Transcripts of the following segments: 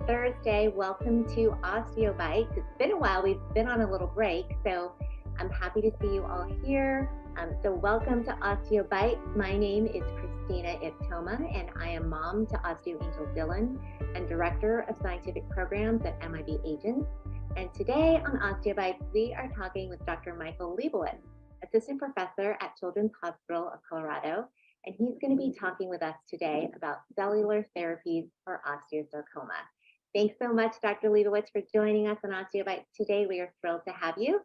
Thursday. Welcome to Osteobites. It's been a while. We've been on a little break, so I'm happy to see you all here. So welcome to Osteobites. My name is Christina Iptoma, and I am mom to Osteo Angel Dillon and Director of Scientific Programs at MIB Agents. And today on Osteobites, we are talking with Dr. Michael Leibowitz, Assistant Professor at Children's Hospital of Colorado, and he's going to be talking with us today about cellular therapies for osteosarcoma. Thanks so much, Dr. Leibowitz, for joining us on Osteobites today. We are thrilled to have you.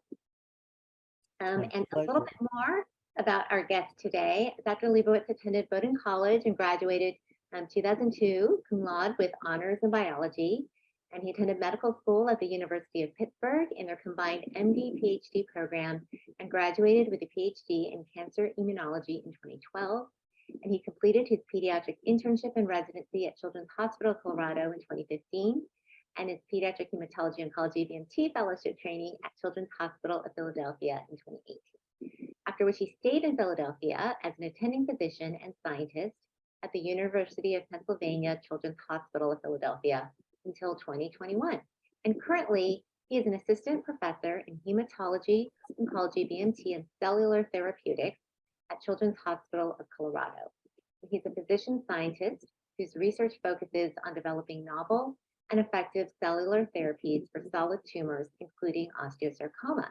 And a little bit more about our guest today. Dr. Leibowitz attended Bowdoin College and graduated in 2002, cum laude with honors in biology. And he attended medical school at the University of Pittsburgh in their combined MD-PhD program and graduated with a PhD in cancer immunology in 2012. And he completed his pediatric internship and residency at Children's Hospital of Colorado in 2015 and his pediatric hematology oncology BMT fellowship training at Children's Hospital of Philadelphia in 2018. After which he stayed in Philadelphia as an attending physician and scientist at the University of Pennsylvania Children's Hospital of Philadelphia until 2021. And currently, he is an assistant professor in hematology, oncology, BMT, and cellular therapeutics at Children's Hospital of Colorado. He's a physician scientist whose research focuses on developing novel and effective cellular therapies for solid tumors, including osteosarcoma.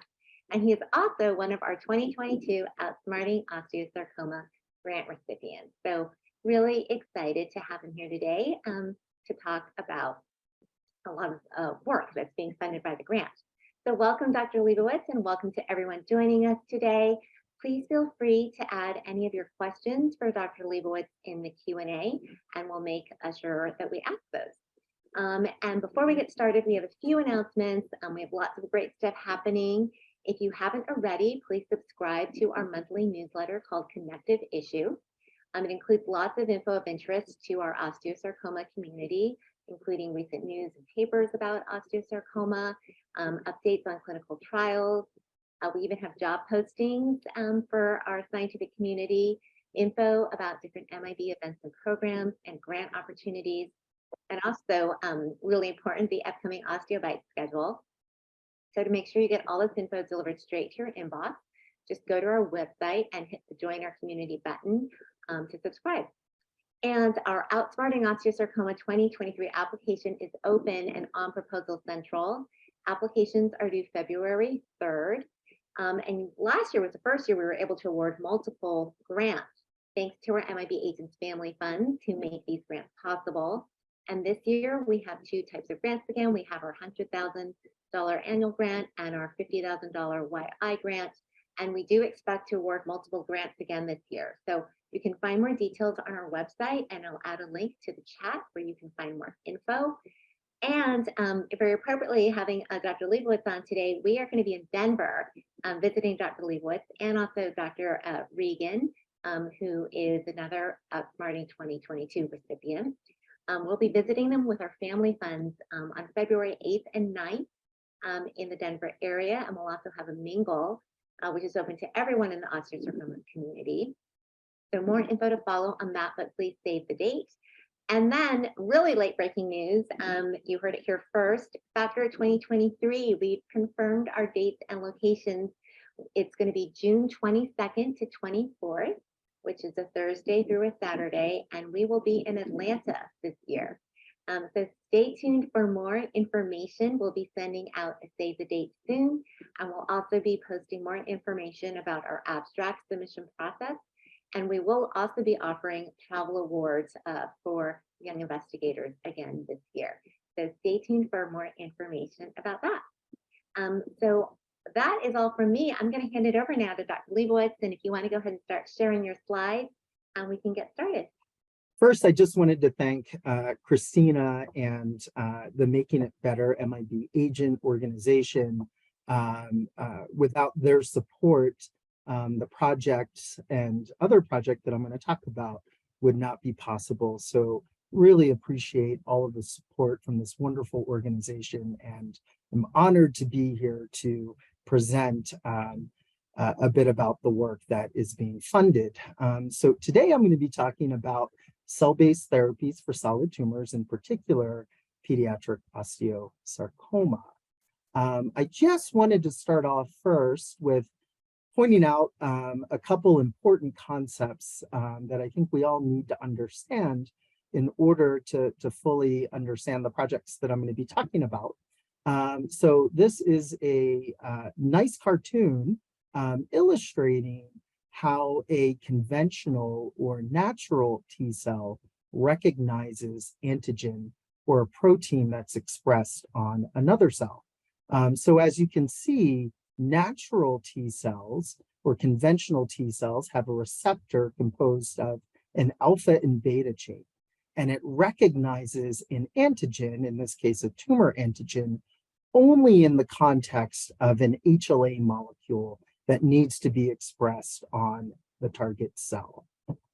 And he is also one of our 2022 Outsmarting Osteosarcoma grant recipients. So really excited to have him here today to talk about a lot of work that's being funded by the grant. So welcome, Dr. Leibowitz, and welcome to everyone joining us today. Please feel free to add any of your questions for Dr. Leibowitz in the Q&A, and we'll make sure that we ask those. And before we get started, we have a few announcements. We have lots of great stuff happening. If you haven't already, please subscribe to our monthly newsletter called Connective Issue. It includes lots of info of interest to our osteosarcoma community, including recent news and papers about osteosarcoma, updates on clinical trials. We even have job postings for our scientific community, info about different MIB events and programs and grant opportunities, and also really important, the upcoming Osteobite schedule. So to make sure you get all this info delivered straight to your inbox, just go to our website and hit the Join Our Community button to subscribe. And our Outsmarting Osteosarcoma 2023 application is open and on Proposal Central. Applications are due February 3rd. And last year was the first year we were able to award multiple grants, thanks to our MIB Agents Family Fund to make these grants possible. And this year we have two types of grants again. We have our $100,000 annual grant and our $50,000 YI grant. And we do expect to award multiple grants again this year. So you can find more details on our website, and I'll add a link to the chat where you can find more info. And very appropriately, having Dr. Leibowitz on today, we are going to be in Denver visiting Dr. Leibowitz and also Dr. Regan, who is another Outsmarting 2022 recipient. We'll be visiting them with our family funds on February 8th and 9th in the Denver area. And we'll also have a mingle, which is open to everyone in the osteosarcoma community. So more info to follow on that, but please save the date. And then really late breaking news, you heard it here first, FACTOR 2023, we've confirmed our dates and locations. It's going to be June 22nd to 24th, which is a Thursday through a Saturday, and we will be in Atlanta this year. So stay tuned for more information. We'll be sending out a save the date soon, and we'll also be posting more information about our abstract submission process. And we will also be offering travel awards for young investigators again this year. So stay tuned for more information about that. So that is all from me. I'm going to hand it over now to Dr. Leibowitz. And if you want to go ahead and start sharing your slides, we can get started. First, I just wanted to thank Christina and the Making It Better MIB Agent organization. Without their support, the project and other project that I'm going to talk about would not be possible. So really appreciate all of the support from this wonderful organization, and I'm honored to be here to present a bit about the work that is being funded. So today I'm going to be talking about cell-based therapies for solid tumors, in particular pediatric osteosarcoma. I just wanted to start off first with pointing out a couple important concepts that I think we all need to understand in order to fully understand the projects that I'm going to be talking about. So this is a nice cartoon illustrating how a conventional or natural T cell recognizes antigen or a protein that's expressed on another cell. So as you can see, natural T cells or conventional T cells have a receptor composed of an alpha and beta chain, and it recognizes an antigen, in this case a tumor antigen, only in the context of an HLA molecule that needs to be expressed on the target cell.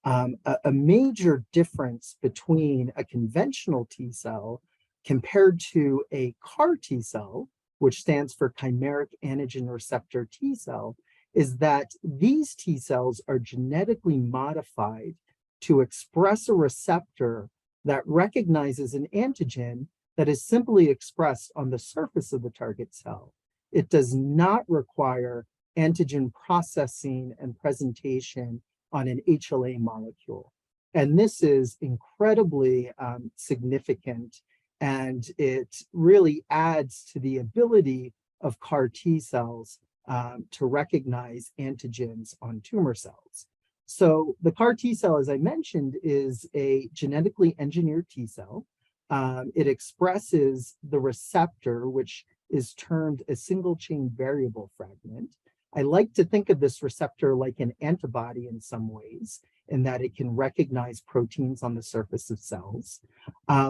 A major difference between a conventional T cell compared to a CAR T cell, which stands for chimeric antigen receptor T cell, is that these T cells are genetically modified to express a receptor that recognizes an antigen that is simply expressed on the surface of the target cell. It does not require antigen processing and presentation on an HLA molecule. And this is incredibly significant, and it really adds to the ability of CAR T cells to recognize antigens on tumor cells. So the CAR T cell, as I mentioned, is a genetically engineered T cell. It expresses the receptor, which is termed a single chain variable fragment. I like to think of this receptor like an antibody in some ways, in that it can recognize proteins on the surface of cells.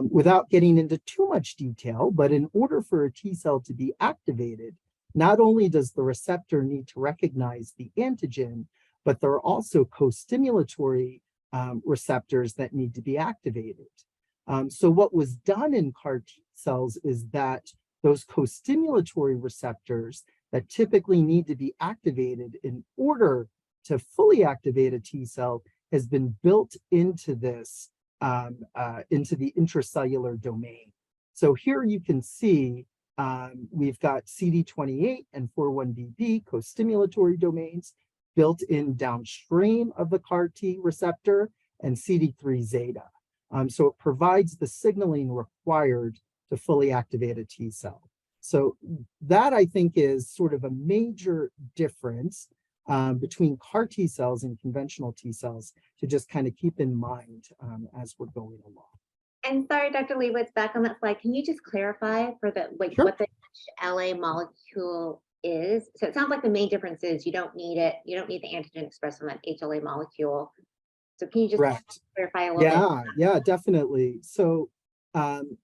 Without getting into too much detail, but in order for a T cell to be activated, not only does the receptor need to recognize the antigen, but there are also co-stimulatory receptors that need to be activated. So what was done in CAR T cells is that those co-stimulatory receptors that typically need to be activated in order to fully activate a T cell has been built into this, into the intracellular domain. So here you can see we've got CD28 and 41BB co-stimulatory domains built in downstream of the CAR T receptor, and CD3 zeta. So it provides the signaling required to fully activate a T cell. So that, I think, is sort of a major difference between CAR T cells and conventional T cells to just kind of keep in mind as we're going along. And sorry, Dr. Leibowitz, back on that slide, can you just clarify for the Sure. what the HLA molecule is? So it sounds like the main difference is you don't need it, you don't need the antigen expressed on that HLA molecule. So can you just clarify a little bit? Yeah, definitely. So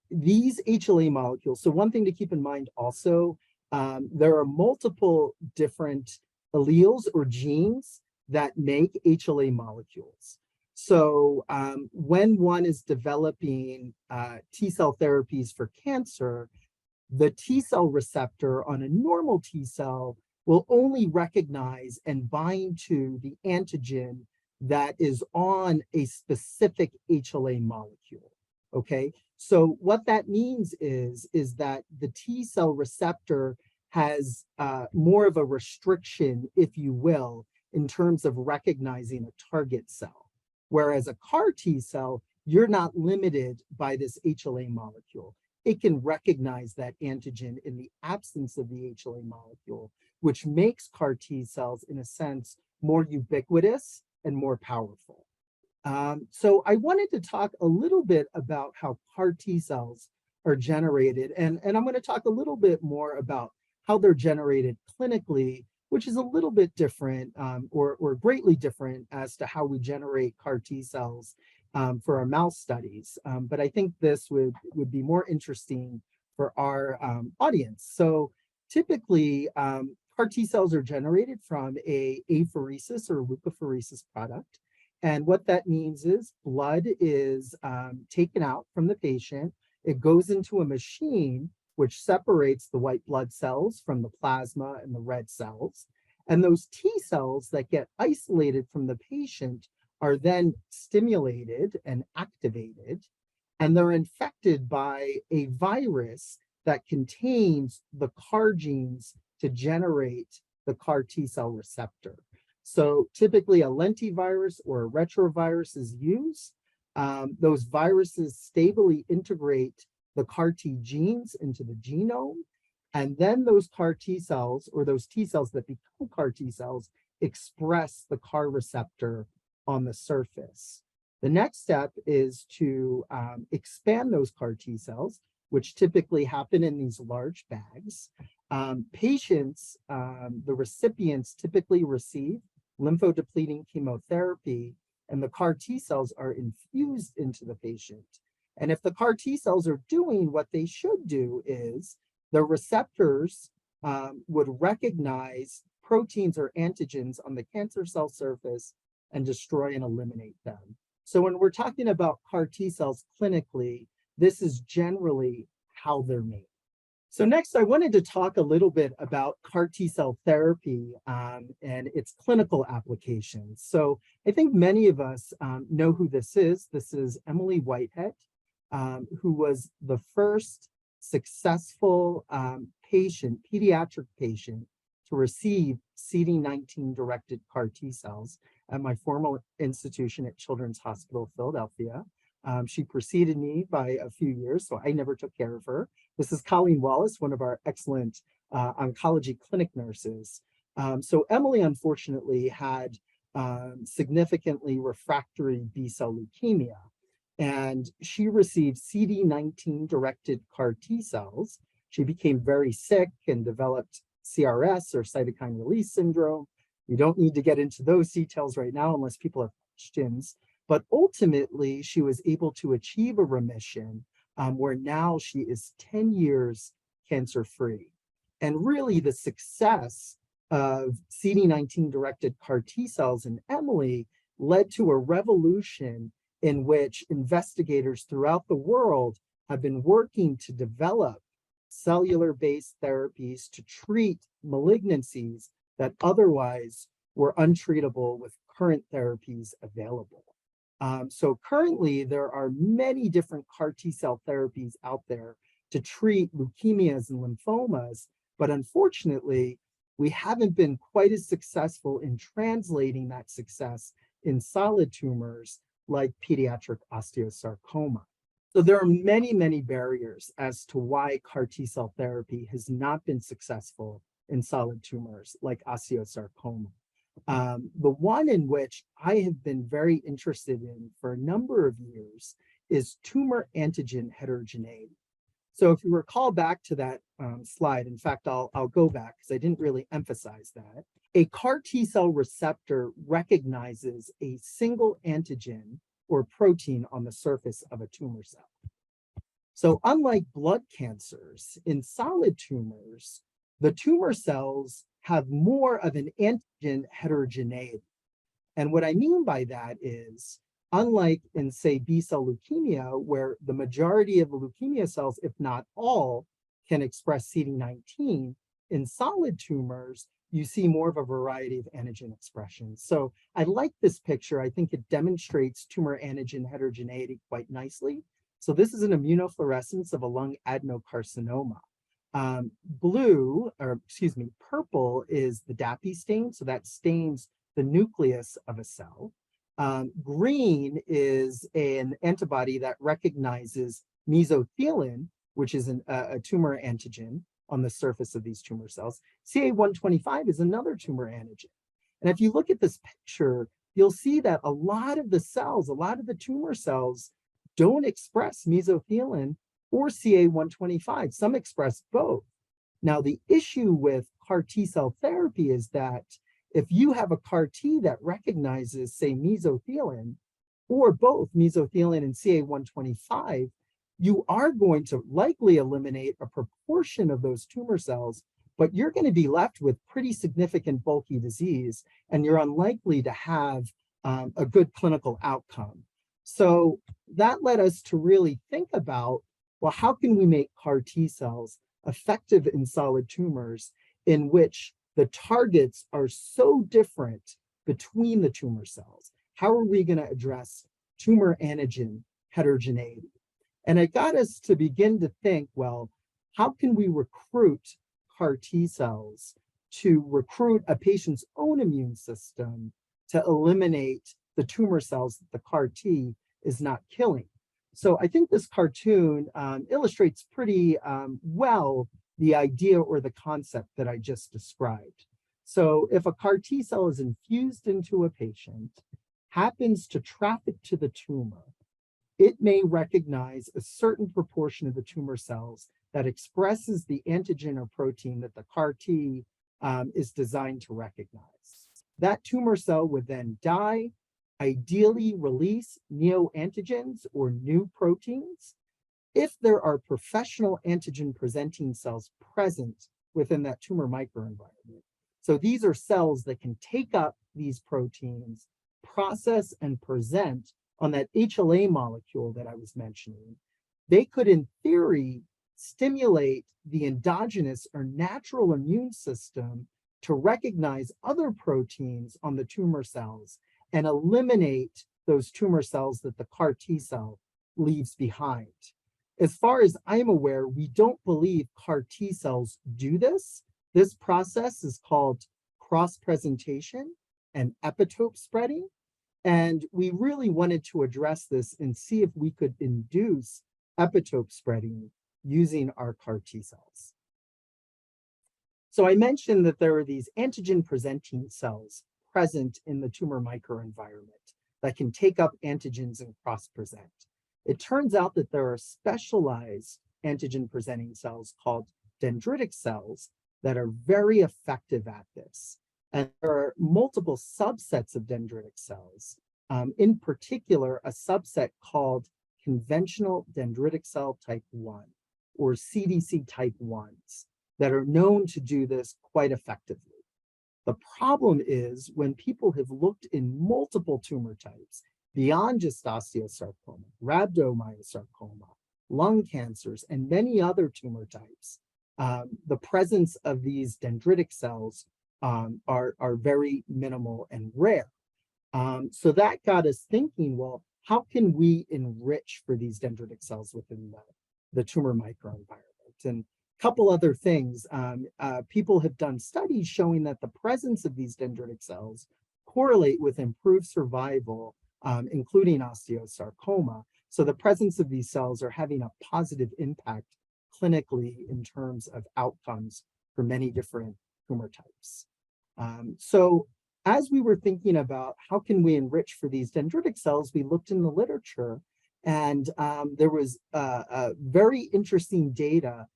these HLA molecules, so one thing to keep in mind also, there are multiple different alleles or genes that make HLA molecules. So when one is developing T cell therapies for cancer, the T cell receptor on a normal T cell will only recognize and bind to the antigen that is on a specific HLA molecule, okay? So what that means is that the T cell receptor has more of a restriction, if you will, in terms of recognizing a target cell. Whereas a CAR T cell, you're not limited by this HLA molecule. It can recognize that antigen in the absence of the HLA molecule, which makes CAR T cells, in a sense, more ubiquitous and more powerful. So I wanted to talk a little bit about how CAR T cells are generated, and I'm going to talk a little bit more about how they're generated clinically, which is a little bit different or greatly different as to how we generate CAR T cells for our mouse studies. But I think this would be more interesting for our audience. So typically, CAR T cells are generated from a apheresis or leukapheresis product. And what that means is blood is taken out from the patient. It goes into a machine which separates the white blood cells from the plasma and the red cells. And those T cells that get isolated from the patient are then stimulated and activated. and they're infected by a virus that contains the CAR genes to generate the CAR T cell receptor. So typically a lentivirus or a retrovirus is used. Those viruses stably integrate the CAR T genes into the genome, and then those CAR T cells, or those T cells that become CAR T cells, express the CAR receptor on the surface. The next step is to expand those CAR T cells, which typically happen in these large bags. Patients, the recipients typically receive lymphodepleting chemotherapy, and the CAR T cells are infused into the patient. And if the CAR T cells are doing what they should do, is the receptors would recognize proteins or antigens on the cancer cell surface and destroy and eliminate them. So when we're talking about CAR T cells clinically, this is generally how they're made. So next, I wanted to talk a little bit about CAR T cell therapy and its clinical applications. So I think many of us know who this is. This is Emily Whitehead, who was the first successful pediatric patient to receive CD19-directed CAR T cells at my former institution at Children's Hospital Philadelphia. She preceded me by a few years, so I never took care of her. This is Colleen Wallace, one of our excellent oncology clinic nurses. So Emily, unfortunately, had significantly refractory B-cell leukemia, and she received CD19-directed CAR T cells. She became very sick and developed CRS, or cytokine release syndrome. We don't need to get into those details right now unless people have questions. But ultimately, she was able to achieve a remission where now she is 10 years cancer-free. And really, the success of CD19-directed CAR T cells in Emily led to a revolution in which investigators throughout the world have been working to develop cellular-based therapies to treat malignancies that otherwise were untreatable with current therapies available. So currently, there are many different CAR T cell therapies out there to treat leukemias and lymphomas, but unfortunately, we haven't been quite as successful in translating that success in solid tumors like pediatric osteosarcoma. So there are many, many barriers as to why CAR T cell therapy has not been successful in solid tumors like osteosarcoma. The one in which I have been very interested in for a number of years is tumor antigen heterogeneity. So if you recall back to that slide, in fact, I'll go back because I didn't really emphasize that. A CAR T cell receptor recognizes a single antigen or protein on the surface of a tumor cell. So unlike blood cancers, in solid tumors, the tumor cells have more of an antigen heterogeneity. And what I mean by that is, unlike in, say, B-cell leukemia, where the majority of the leukemia cells, if not all, can express CD19, in solid tumors, you see more of a variety of antigen expressions. So I like this picture. I think it demonstrates tumor antigen heterogeneity quite nicely. So this is an immunofluorescence of a lung adenocarcinoma. Purple is the DAPI stain, so that stains the nucleus of a cell. Green is an antibody that recognizes mesothelin, which is a tumor antigen on the surface of these tumor cells. CA125 is another tumor antigen. And if you look at this picture, you'll see that a lot of the cells, a lot of the tumor cells don't express mesothelin or CA125. Some express both. Now, the issue with CAR T cell therapy is that if you have a CAR T that recognizes, say, mesothelin, or both mesothelin and CA125, you are going to likely eliminate a proportion of those tumor cells, but you're going to be left with pretty significant bulky disease, and you're unlikely to have a good clinical outcome. So that led us to really think about, well, how can we make CAR T cells effective in solid tumors in which the targets are so different between the tumor cells? How are we going to address tumor antigen heterogeneity? And it got us to begin to think, well, how can we recruit CAR T cells to recruit a patient's own immune system to eliminate the tumor cells that the CAR T is not killing? So I think this cartoon illustrates pretty well the idea or the concept that I just described. So if a CAR T cell is infused into a patient, happens to traffic to the tumor, it may recognize a certain proportion of the tumor cells that expresses the antigen or protein that the CAR T is designed to recognize. That tumor cell would then die, ideally release neoantigens or new proteins. If there are professional antigen presenting cells present within that tumor microenvironment. So these are cells that can take up these proteins, process and present on that HLA molecule that I was mentioning. They could, in theory, stimulate the endogenous or natural immune system to recognize other proteins on the tumor cells and eliminate those tumor cells that the CAR T cell leaves behind. As far as I'm aware, we don't believe CAR T cells do this. This process is called cross-presentation and epitope spreading. And we really wanted to address this and see if we could induce epitope spreading using our CAR T cells. So I mentioned that there are these antigen-presenting cells present in the tumor microenvironment that can take up antigens and cross-present. It turns out that there are specialized antigen-presenting cells called dendritic cells that are very effective at this. And there are multiple subsets of dendritic cells, in particular, a subset called conventional dendritic cell type 1, or CDC type 1s, that are known to do this quite effectively. The problem is when people have looked in multiple tumor types, beyond just osteosarcoma, rhabdomyosarcoma, lung cancers, and many other tumor types, the presence of these dendritic cells are very minimal and rare. So that got us thinking, well, how can we enrich for these dendritic cells within the tumor microenvironment? And a couple other things. People have done studies showing that the presence of these dendritic cells correlate with improved survival, including osteosarcoma. So the presence of these cells are having a positive impact clinically in terms of outcomes for many different tumor types. So as we were thinking about how can we enrich for these dendritic cells, we looked in the literature, and there was very interesting data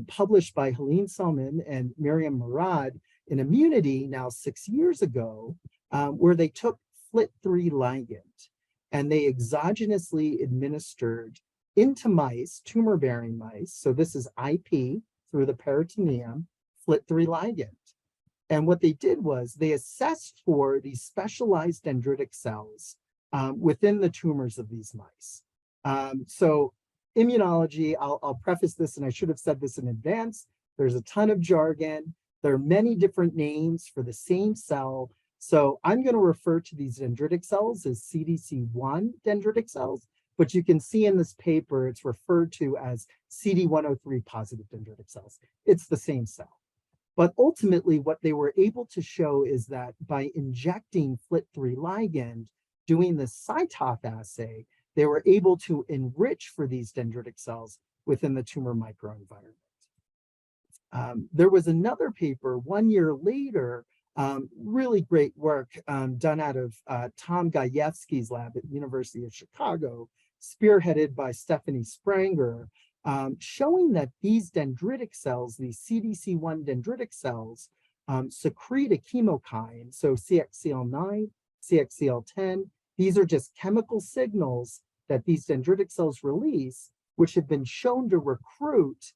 published by Helene Selman and Miriam Murad in Immunity now 6 years ago, where they took FLT3 ligand and they exogenously administered into mice, tumor-bearing mice, so this is IP through the peritoneum, FLT3 ligand. And what they did was they assessed for these specialized dendritic cells within the tumors of these mice. So immunology, I'll preface this, and I should have said this in advance, there's a ton of jargon. There are many different names for the same cell. So I'm going to refer to these dendritic cells as CDC1 dendritic cells, but you can see in this paper, it's referred to as CD103 positive dendritic cells. It's the same cell. But ultimately, what they were able to show is that by injecting FLT3 ligand, doing the CyTOF assay, they were able to enrich for these dendritic cells within the tumor microenvironment. There was another paper 1 year later, really great work done out of Tom Gajewski's lab at the University of Chicago, spearheaded by Stephanie Spranger, showing that these dendritic cells, these CDC1 dendritic cells, secrete a chemokine, so CXCL9, CXCL10. These are just chemical signals that these dendritic cells release, which have been shown to recruit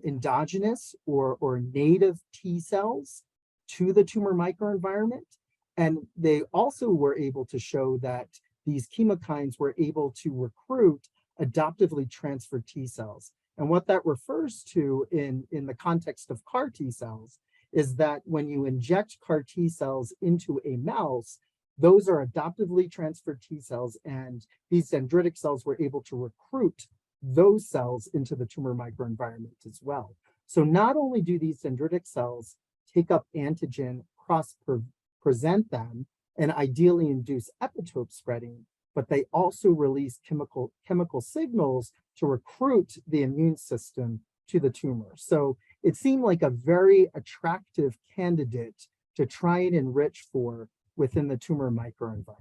endogenous or native T cells to the tumor microenvironment. And they also were able to show that these chemokines were able to recruit adoptively transferred T cells. And what that refers to in the context of CAR T cells is that when you inject CAR T cells into a mouse, those are adoptively transferred T cells, and these dendritic cells were able to recruit those cells into the tumor microenvironment as well. So not only do these dendritic cells take up antigen, cross-present them, and ideally induce epitope spreading, but they also release chemical signals to recruit the immune system to the tumor. So it seemed like a very attractive candidate to try and enrich for within the tumor microenvironment.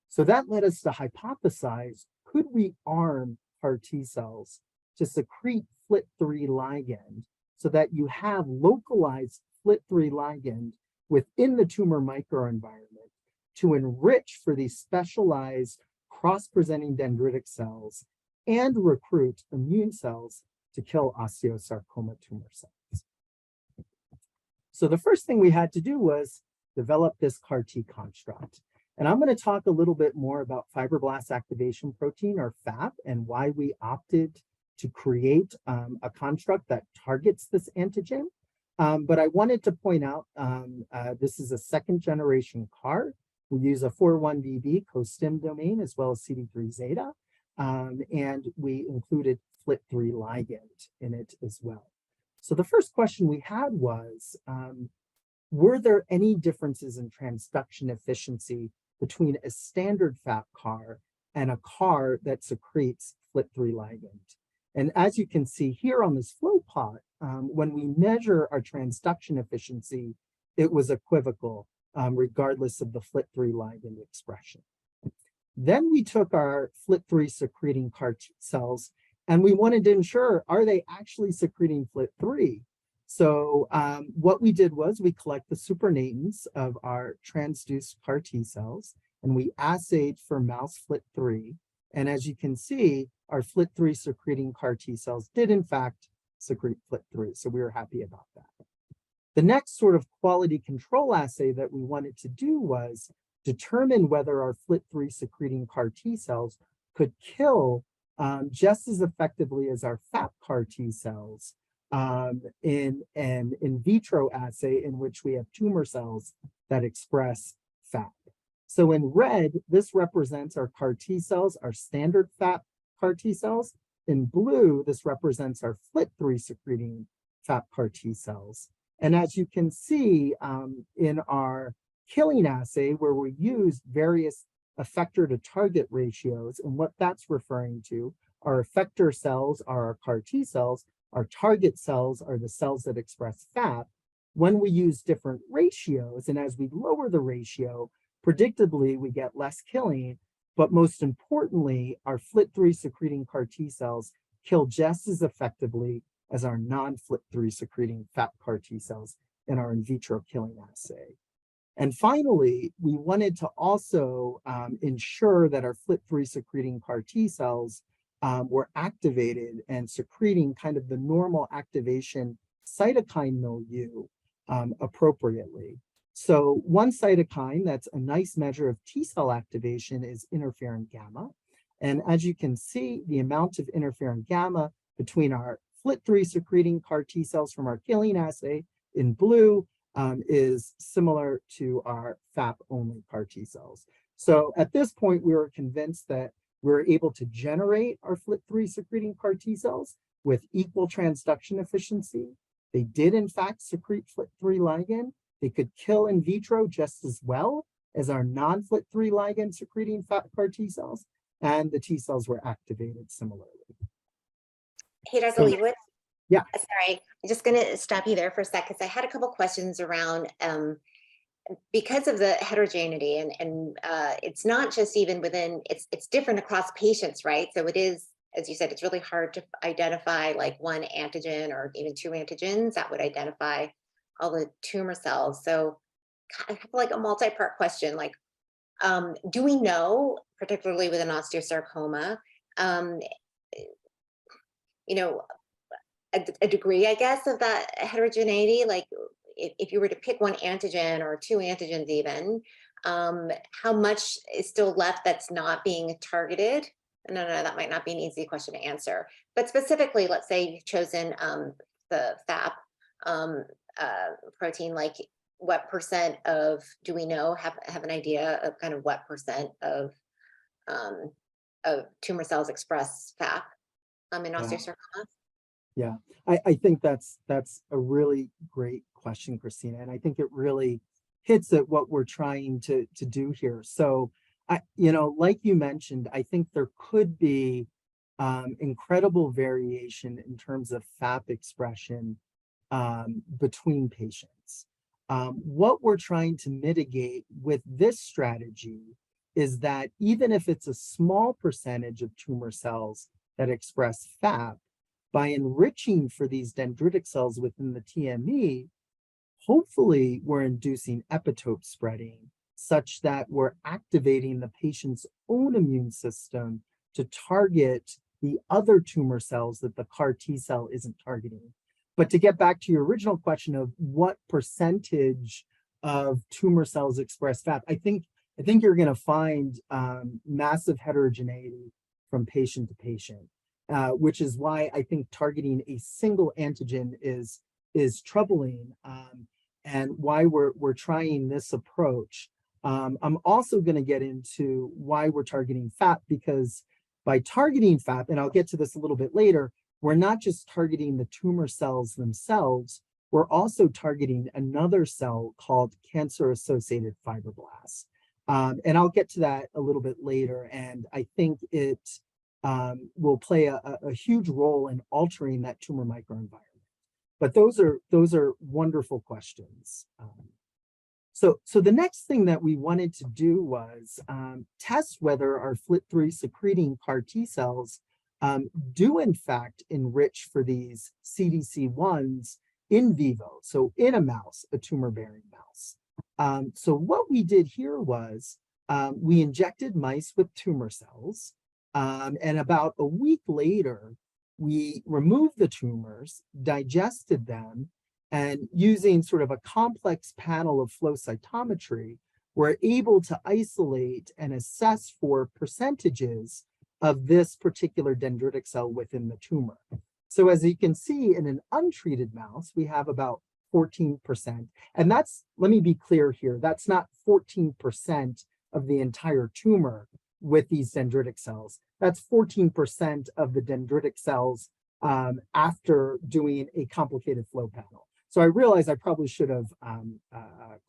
So that led us to hypothesize, could we arm CAR T cells to secrete FLT3 ligand so that you have localized FLT3 ligand within the tumor microenvironment to enrich for these specialized cross-presenting dendritic cells and recruit immune cells to kill osteosarcoma tumor cells. So the first thing we had to do was develop this CAR T construct. And I'm going to talk a little bit more about fibroblast activation protein, or FAP, and why we opted to create a construct that targets this antigen. But I wanted to point out, this is a second generation CAR. We use a 4-1BB co-stim domain as well as CD3 zeta, and we included FLT3 ligand in it as well. So the first question we had was, were there any differences in transduction efficiency between a standard FAP CAR and a CAR that secretes FLT3 ligand? And as you can see here on this flow plot, when we measure our transduction efficiency, it was equivocal, regardless of the FLT3 ligand expression. Then we took our FLT3 secreting CAR T cells and we wanted to ensure, are they actually secreting FLT3? So what we did was we collect the supernatants of our transduced CAR T cells and we assayed for mouse FLT3. And as you can see, our FLT3 secreting CAR T cells did in fact secrete FLT3. So we were happy about that. The next sort of quality control assay that we wanted to do was determine whether our FLT3 secreting CAR T cells could kill just as effectively as our FAP CAR T cells in an in vitro assay in which we have tumor cells that express FAP. So in red, this represents our CAR T cells, our standard FAP CAR T cells. In blue, this represents our FLT3 secreting FAP CAR T cells. And as you can see in our killing assay, where we use various effector to target ratios, and what that's referring to, our effector cells are our CAR T cells, our target cells are the cells that express FAP. When we use different ratios, and as we lower the ratio, predictably we get less killing, but most importantly, our FLT3 secreting CAR T cells kill just as effectively as our non-FLT3 secreting FAP CAR T cells in our in vitro killing assay. And finally, we wanted to also ensure that our FLT3 secreting CAR T cells were activated and secreting kind of the normal activation cytokine milieu appropriately. So one cytokine that's a nice measure of T cell activation is interferon gamma. And as you can see, the amount of interferon gamma between our FLT3 secreting CAR T cells from our killing assay in blue is similar to our FAP-only CAR T cells. So at this point, we were convinced that we're able to generate our FLT3 secreting CAR T cells with equal transduction efficiency. They did, in fact, secrete FLT3 ligand. They could kill in vitro just as well as our non-FLT3 ligand secreting FAP CAR T cells, and the T cells were activated similarly. Hey, Dr. Leibowitz. Yeah. Sorry, I'm just going to stop you there for a sec because I had a couple questions around because of the heterogeneity, and it's not just even within, it's different across patients, right? So it is, as you said, it's really hard to identify like one antigen or even two antigens that would identify all the tumor cells. So I have like a multi-part question, like, do we know, particularly with an osteosarcoma, you know, a degree, I guess, of that heterogeneity? Like if you were to pick one antigen or two antigens even, how much is still left that's not being targeted? No, that might not be an easy question to answer. But specifically, let's say you've chosen the FAP protein, like what percent of, do we know, have an idea of kind of what percent of tumor cells express FAP? in Yeah. osteosarcoma? Yeah, I think that's a really great question, Christina, and I think it really hits at what we're trying to do here. So, like you mentioned, I think there could be incredible variation in terms of FAP expression between patients. What we're trying to mitigate with this strategy is that even if it's a small percentage of tumor cells that express FAP, by enriching for these dendritic cells within the TME, hopefully we're inducing epitope spreading such that we're activating the patient's own immune system to target the other tumor cells that the CAR T cell isn't targeting. But to get back to your original question of what percentage of tumor cells express FAP, I think you're going to find massive heterogeneity from patient to patient. Which is why I think targeting a single antigen is troubling, and why we're trying this approach. I'm also going to get into why we're targeting FAP, because by targeting FAP, and I'll get to this a little bit later, we're not just targeting the tumor cells themselves, we're also targeting another cell called cancer-associated fibroblasts. And I'll get to that a little bit later, and I think it will play a huge role in altering that tumor microenvironment. But those are wonderful questions. So the next thing that we wanted to do was test whether our FLT3 secreting CAR T cells do in fact enrich for these CDC1s in vivo, so in a mouse, a tumor-bearing mouse. So what we did here was we injected mice with tumor cells, and about a week later, we removed the tumors, digested them, and using sort of a complex panel of flow cytometry, we're able to isolate and assess for percentages of this particular dendritic cell within the tumor. So as you can see, in an untreated mouse, we have about 14%. And that's, let me be clear here, that's not 14% of the entire tumor with these dendritic cells. That's 14% of the dendritic cells after doing a complicated flow panel. So I realize I probably should have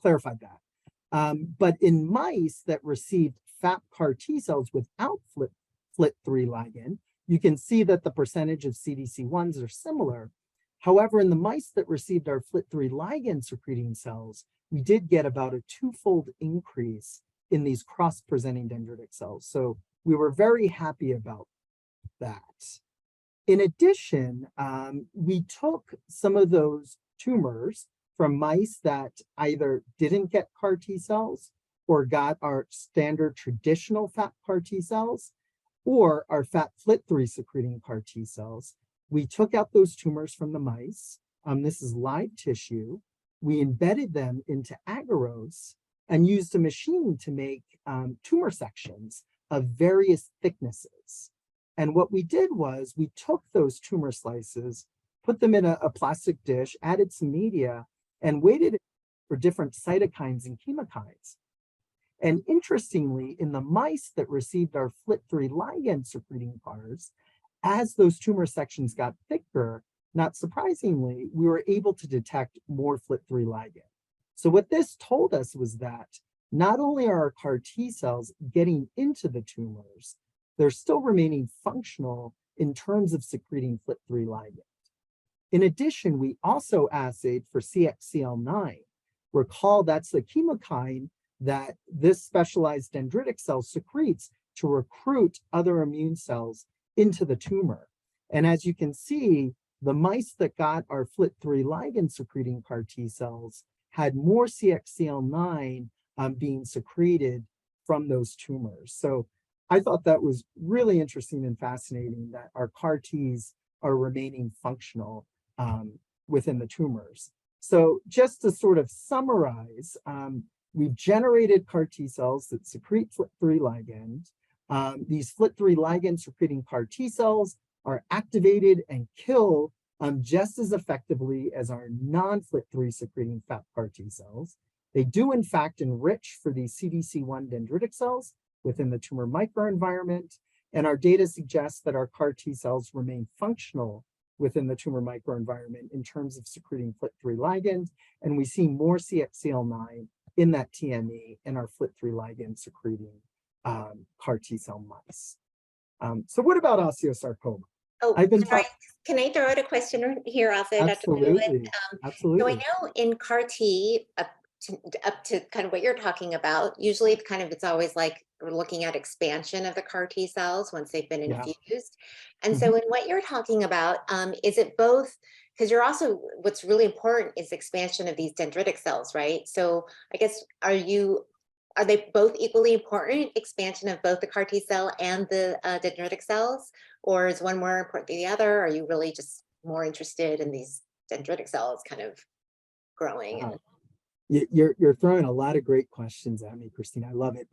clarified that. But in mice that received FAP CAR T cells without FLT3 ligand, you can see that the percentage of CDC1s are similar. However, in the mice that received our FLT3 ligand secreting cells, we did get about a twofold increase in these cross-presenting dendritic cells. So we were very happy about that. In addition, we took some of those tumors from mice that either didn't get CAR T cells or got our standard traditional FAP CAR T cells or our FAP FLT3 secreting CAR T cells. We took out those tumors from the mice. This is live tissue. We embedded them into agarose and used a machine to make tumor sections of various thicknesses. And what we did was we took those tumor slices, put them in a plastic dish, added some media, and waited for different cytokines and chemokines. And interestingly, in the mice that received our FLT3 ligand secreting CARs, as those tumor sections got thicker, not surprisingly, we were able to detect more FLT3 ligand. So what this told us was that not only are our CAR T cells getting into the tumors, they're still remaining functional in terms of secreting FLT3 ligand. In addition, we also assayed for CXCL9. Recall that's the chemokine that this specialized dendritic cell secretes to recruit other immune cells into the tumor. And as you can see, the mice that got our FLT3 ligand secreting CAR T cells had more CXCL9 being secreted from those tumors. So I thought that was really interesting and fascinating that our CAR Ts are remaining functional within the tumors. So just to sort of summarize, we've generated CAR T cells that secrete FLT3 ligand. These FLT3 ligand secreting CAR T cells are activated and kill just as effectively as our non-FLT3 secreting FAP CAR T cells. They do in fact enrich for these CDC1 dendritic cells within the tumor microenvironment. And our data suggests that our CAR T cells remain functional within the tumor microenvironment in terms of secreting FLT3 ligand. And we see more CXCL9 in that TME in our FLT3 ligand secreting CAR T cell mice. So what about osteosarcoma? Oh, I've been can I throw out a question here also, Dr. Absolutely, Leibowitz? absolutely. So I know in CAR T, up to kind of what you're talking about, usually it's always like we're looking at expansion of the CAR T cells once they've been infused. And so in what you're talking about, is it both, because you're also, what's really important is expansion of these dendritic cells, right? So I guess, are they both equally important, expansion of both the CAR T cell and the dendritic cells? Or is one more important than the other? Are you really just more interested in these dendritic cells kind of growing? Wow. You're throwing a lot of great questions at me, Christina. I love it.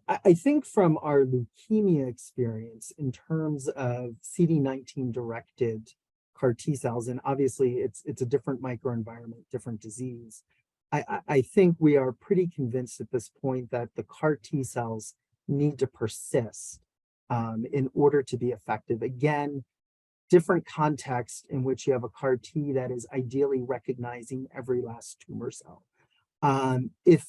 I think from our leukemia experience in terms of CD19 directed CAR T cells, and obviously it's a different microenvironment, different disease. I think we are pretty convinced at this point that the CAR T cells need to persist in order to be effective. Again, different context in which you have a CAR T that is ideally recognizing every last tumor cell. If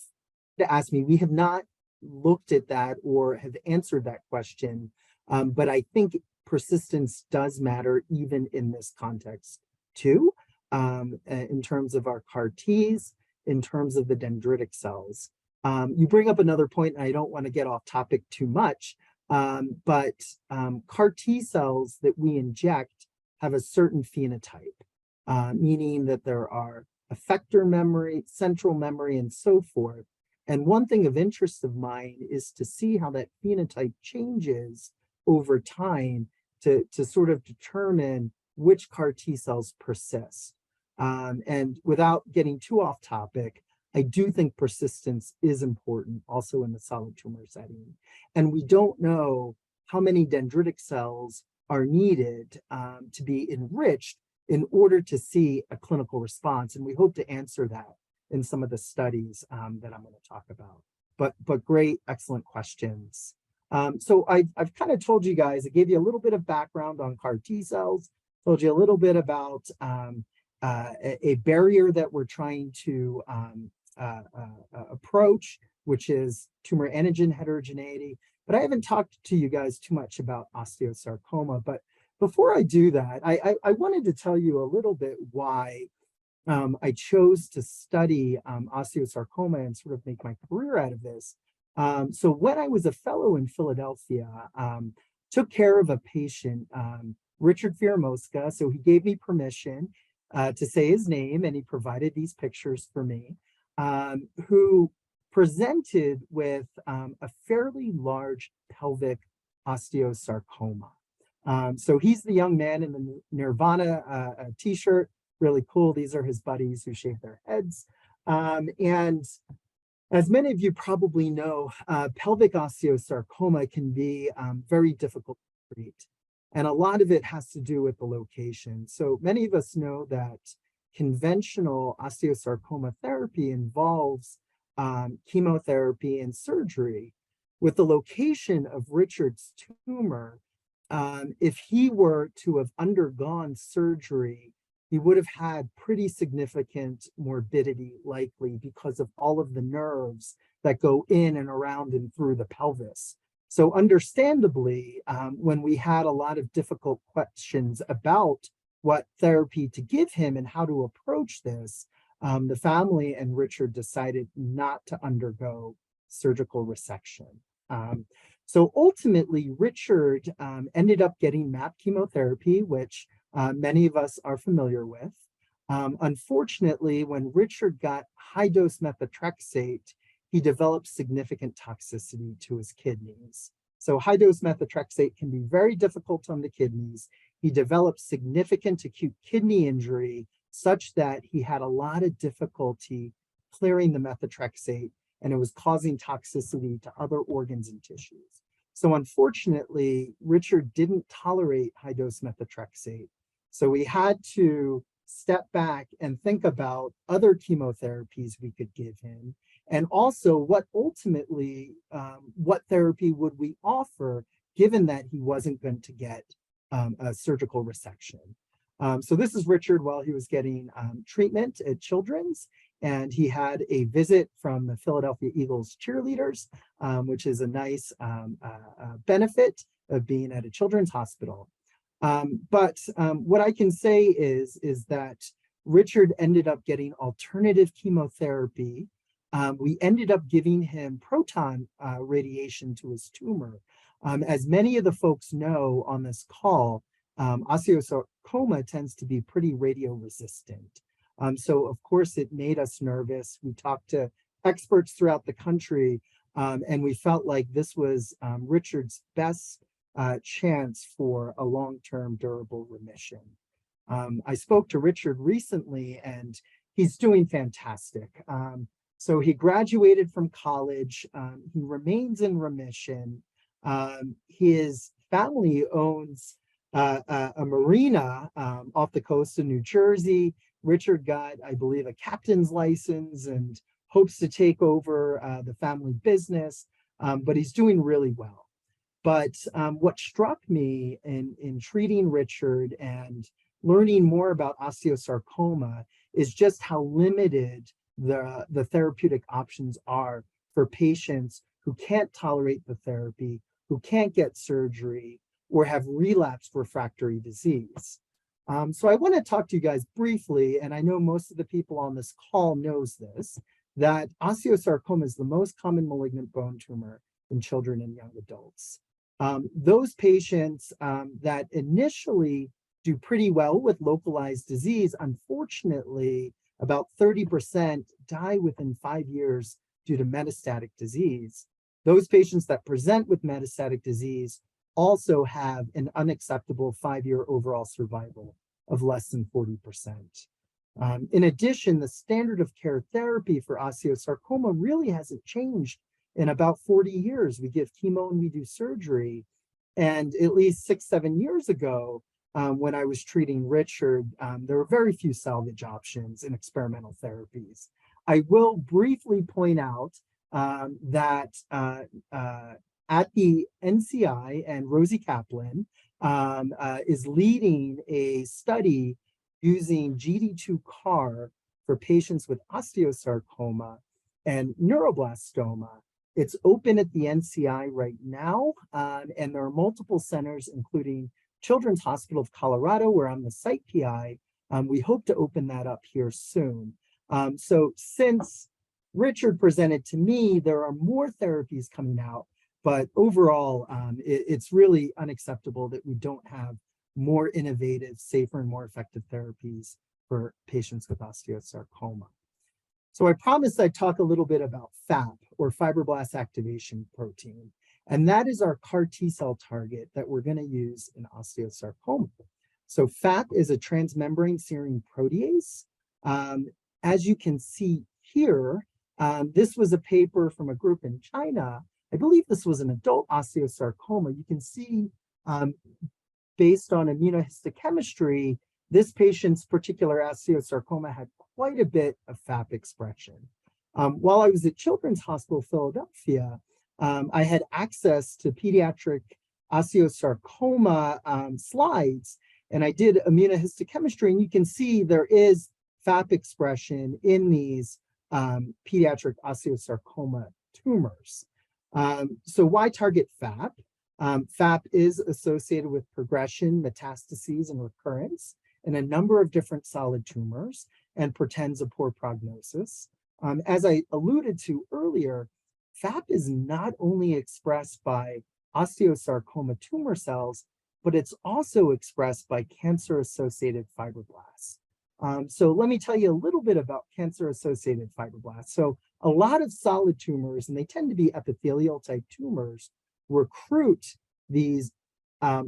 to ask me, we have not looked at that or have answered that question, but I think persistence does matter even in this context too, in terms of our CAR Ts, in terms of the dendritic cells. You bring up another point, and I don't want to get off topic too much, but CAR T cells that we inject have a certain phenotype, meaning that there are effector memory, central memory, and so forth. And one thing of interest of mine is to see how that phenotype changes over time to sort of determine which CAR T cells persist. And without getting too off topic, I do think persistence is important also in the solid tumor setting. And we don't know how many dendritic cells are needed to be enriched in order to see a clinical response. And we hope to answer that in some of the studies that I'm going to talk about. But great, excellent questions. So I've kind of told you guys, I gave you a little bit of background on CAR T cells, told you a little bit about a barrier that we're trying to approach, which is tumor antigen heterogeneity. But I haven't talked to you guys too much about osteosarcoma. But before I do that, I wanted to tell you a little bit why I chose to study osteosarcoma and sort of make my career out of this. So when I was a fellow in Philadelphia, took care of a patient, Richard Fieramoska. So he gave me permission to say his name, and he provided these pictures for me, who presented with a fairly large pelvic osteosarcoma. So he's the young man in the Nirvana t-shirt, really cool. These are his buddies who shave their heads. And as many of you probably know, pelvic osteosarcoma can be very difficult to treat. And a lot of it has to do with the location. So many of us know that conventional osteosarcoma therapy involves chemotherapy and surgery. With the location of Richard's tumor, if he were to have undergone surgery, he would have had pretty significant morbidity likely because of all of the nerves that go in and around and through the pelvis. So understandably, when we had a lot of difficult questions about what therapy to give him and how to approach this, the family and Richard decided not to undergo surgical resection. So ultimately, Richard ended up getting MAP chemotherapy, which many of us are familiar with. Unfortunately, when Richard got high-dose methotrexate, he developed significant toxicity to his kidneys. So high-dose methotrexate can be very difficult on the kidneys. He developed significant acute kidney injury such that he had a lot of difficulty clearing the methotrexate, and it was causing toxicity to other organs and tissues. So unfortunately, Richard didn't tolerate high-dose methotrexate. So we had to step back and think about other chemotherapies we could give him. And also what ultimately, what therapy would we offer given that he wasn't going to get a surgical resection. So this is Richard while he was getting treatment at Children's, and he had a visit from the Philadelphia Eagles cheerleaders, which is a nice benefit of being at a children's hospital. But what I can say is that Richard ended up getting alternative chemotherapy. We ended up giving him proton radiation to his tumor. As many of the folks know on this call, osteosarcoma tends to be pretty radio resistant. So of course it made us nervous. We talked to experts throughout the country, and we felt like this was Richard's best chance for a long-term durable remission. I spoke to Richard recently, and he's doing fantastic. So he graduated from college. He remains in remission. His family owns a marina off the coast of New Jersey. Richard got, I believe, a captain's license and hopes to take over the family business, but he's doing really well. But what struck me in treating Richard and learning more about osteosarcoma is just how limited the therapeutic options are for patients who can't tolerate the therapy, who can't get surgery, or have relapsed refractory disease. So I want to talk to you guys briefly, and I know most of the people on this call knows this, that osteosarcoma is the most common malignant bone tumor in children and young adults. Those patients that initially do pretty well with localized disease, unfortunately, about 30% die within 5 years due to metastatic disease. Those patients that present with metastatic disease also have an unacceptable 5-year overall survival of less than 40%. In addition, the standard of care therapy for osteosarcoma really hasn't changed in about 40 years. We give chemo and we do surgery. And at least 6-7 years ago, when I was treating Richard, there were very few salvage options in experimental therapies. I will briefly point out that at the NCI, and Rosie Kaplan is leading a study using GD2 CAR for patients with osteosarcoma and neuroblastoma. It's open at the NCI right now, and there are multiple centers, including Children's Hospital of Colorado, where I'm the site PI. We hope to open that up here soon. So since Richard presented to me, there are more therapies coming out, but overall, it's really unacceptable that we don't have more innovative, safer, and more effective therapies for patients with osteosarcoma. So I promised I'd talk a little bit about FAP, or fibroblast activation protein, and that is our CAR T-cell target that we're going to use in osteosarcoma. So FAP is a transmembrane serine protease. As you can see here, this was a paper from a group in China. I believe this was an adult osteosarcoma. You can see, based on immunohistochemistry, this patient's particular osteosarcoma had quite a bit of FAP expression. While I was at Children's Hospital Philadelphia, I had access to pediatric osteosarcoma slides, and I did immunohistochemistry, and you can see there is FAP expression in these pediatric osteosarcoma tumors. So why target FAP? FAP is associated with progression, metastases, and recurrence in a number of different solid tumors and portends a poor prognosis. As I alluded to earlier, FAP is not only expressed by osteosarcoma tumor cells, but it's also expressed by cancer-associated fibroblasts. So let me tell you a little bit about cancer-associated fibroblasts. So a lot of solid tumors, and they tend to be epithelial type tumors, recruit these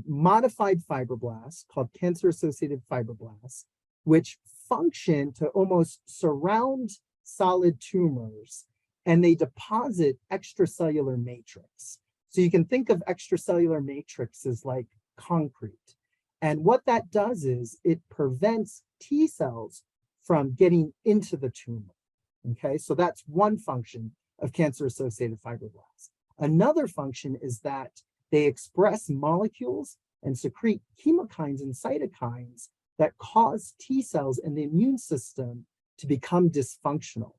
modified fibroblasts called cancer-associated fibroblasts, which function to almost surround solid tumors, and they deposit extracellular matrix. So you can think of extracellular matrix as like concrete. And what that does is it prevents T cells from getting into the tumor. Okay, so that's one function of cancer-associated fibroblasts. Another function is that they express molecules and secrete chemokines and cytokines that cause T cells and the immune system to become dysfunctional.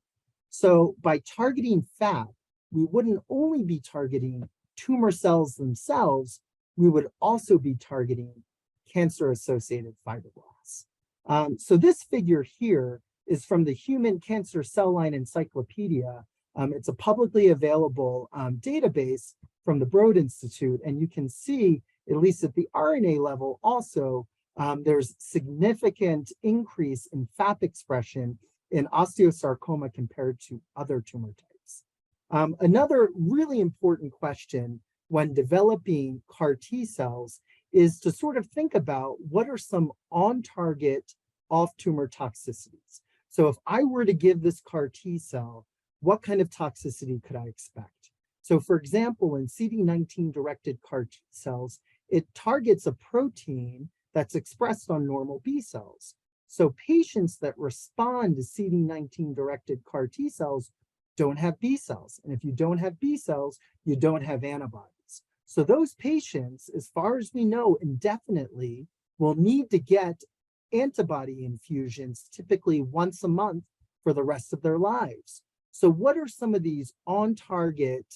So by targeting FAP, we wouldn't only be targeting tumor cells themselves, we would also be targeting cancer-associated fibroblasts. So this figure here is from the Human Cancer Cell Line Encyclopedia. It's a publicly available database from the Broad Institute, and you can see, at least at the RNA level also, there's significant increase in FAP expression in osteosarcoma compared to other tumor types. Another really important question when developing CAR T cells is to sort of think about what are some on-target off-tumor toxicities. So if I were to give this CAR T cell, what kind of toxicity could I expect? So for example, in CD19-directed CAR T cells, it targets a protein that's expressed on normal B cells. So patients that respond to CD19-directed CAR T cells don't have B cells. And if you don't have B cells, you don't have antibodies. So those patients, as far as we know, indefinitely will need to get antibody infusions typically once a month for the rest of their lives. So what are some of these on-target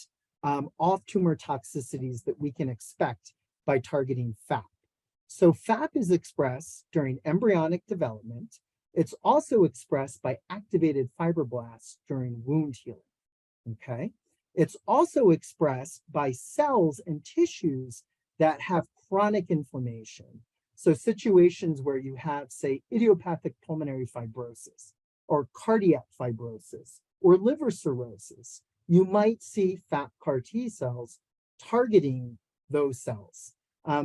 off-tumor toxicities that we can expect by targeting FAP? So FAP is expressed during embryonic development. It's also expressed by activated fibroblasts during wound healing, okay? It's also expressed by cells and tissues that have chronic inflammation. So situations where you have, say, idiopathic pulmonary fibrosis or cardiac fibrosis or liver cirrhosis, you might see FAP CAR T cells targeting those cells.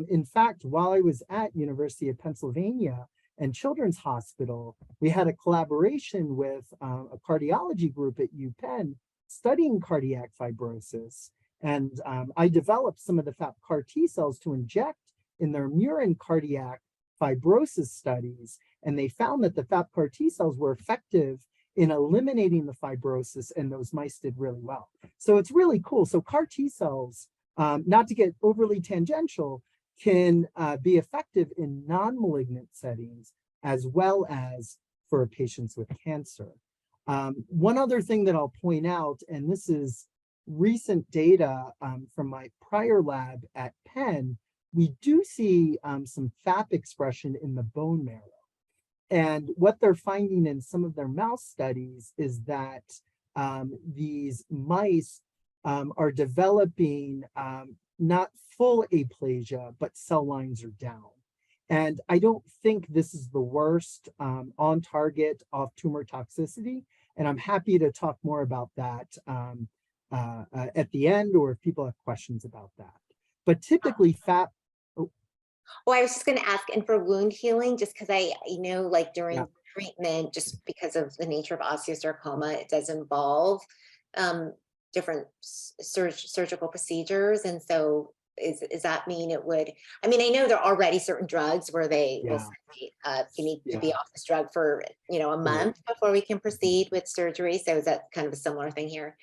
In fact, while I was at University of Pennsylvania and Children's Hospital, we had a collaboration with a cardiology group at UPenn studying cardiac fibrosis. And I developed some of the FAP CAR T cells to inject in their murine cardiac fibrosis studies. And they found that the FAP CAR T cells were effective in eliminating the fibrosis, and those mice did really well. So it's really cool. So CAR T cells, not to get overly tangential, can be effective in non-malignant settings as well as for patients with cancer. One other thing that I'll point out, and this is recent data from my prior lab at Penn, we do see some FAP expression in the bone marrow. And what they're finding in some of their mouse studies is that these mice are developing not full aplasia, but cell lines are down. And I don't think this is the worst on-target off-tumor toxicity. And I'm happy to talk more about that at the end, or if people have questions about that. But typically FAP. Oh, I was just going to ask, and for wound healing, just because I know, like during treatment, just because of the nature of osteosarcoma, it does involve different surgical procedures. And so does that mean it would, I mean, I know there are already certain drugs where they will say, you need to be off this drug for, a month before we can proceed with surgery. So is that kind of a similar thing here?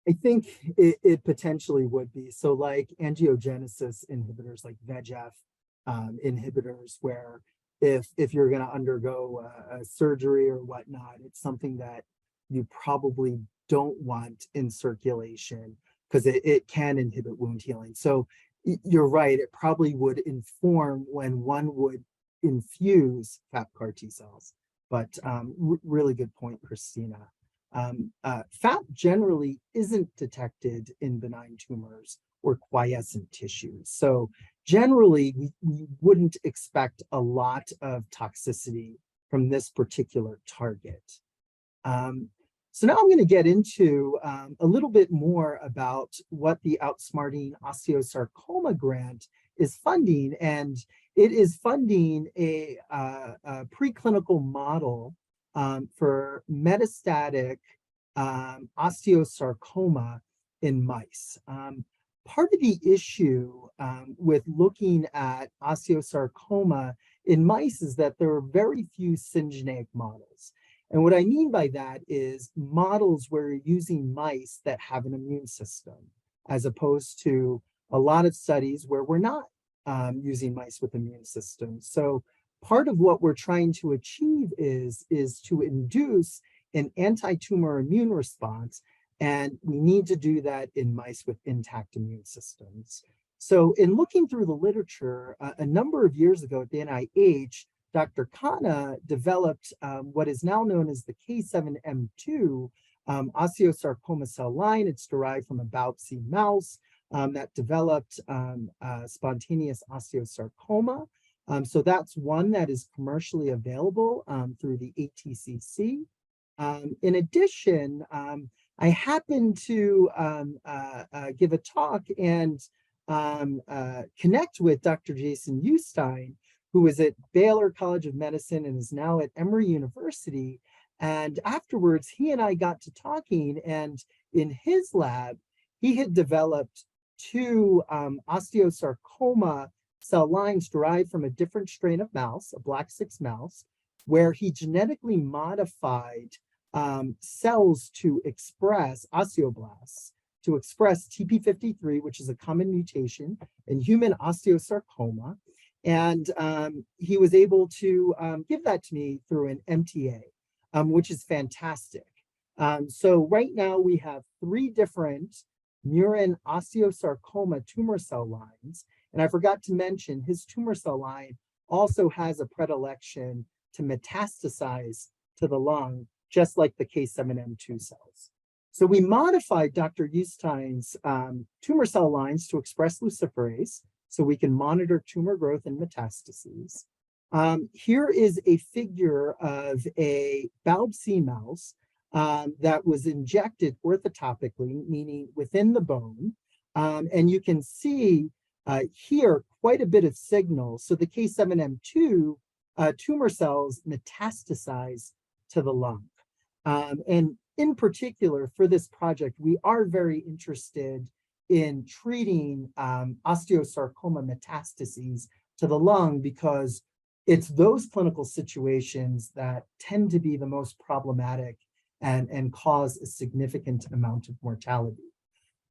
I think it potentially would be. So like angiogenesis inhibitors, like VEGF inhibitors, where if you're going to undergo a surgery or whatnot, it's something that you probably don't want in circulation because it can inhibit wound healing. So you're right, it probably would inform when one would infuse FAP CAR T cells. But really good point, Christina. FAP generally isn't detected in benign tumors or quiescent tissues. So generally, we wouldn't expect a lot of toxicity from this particular target. So now I'm going to get into a little bit more about what the Outsmarting Osteosarcoma grant is funding. And it is funding a preclinical model for metastatic osteosarcoma in mice. Part of the issue with looking at osteosarcoma in mice is that there are very few syngeneic models. And what I mean by that is models where you're using mice that have an immune system, as opposed to a lot of studies where we're not using mice with immune systems. So part of what we're trying to achieve is to induce an anti-tumor immune response, and we need to do that in mice with intact immune systems. So in looking through the literature, a number of years ago at the NIH, Dr. Khanna developed what is now known as the K7M2 osteosarcoma cell line. It's derived from a biopsy mouse that developed spontaneous osteosarcoma. So that's one that is commercially available through the ATCC. In addition, I happened to give a talk and connect with Dr. Jason Ustein, who is at Baylor College of Medicine and is now at Emory University. And afterwards, he and I got to talking, and in his lab, he had developed two osteosarcoma cell lines derived from a different strain of mouse, a black 6 mouse, where he genetically modified cells to express osteoblasts, to express TP53, which is a common mutation in human osteosarcoma. And he was able to give that to me through an MTA, which is fantastic. So right now we have 3 different murine osteosarcoma tumor cell lines. And I forgot to mention his tumor cell line also has a predilection to metastasize to the lung, just like the K7M2 cells. So we modified Dr. Ustein's tumor cell lines to express luciferase so we can monitor tumor growth and metastases. Here is a figure of a biopsy mouse that was injected orthotopically, meaning within the bone. And you can see here quite a bit of signal. So the K7M2 tumor cells metastasize to the lung. And in particular, for this project, we are very interested in treating osteosarcoma metastases to the lung, because it's those clinical situations that tend to be the most problematic and cause a significant amount of mortality.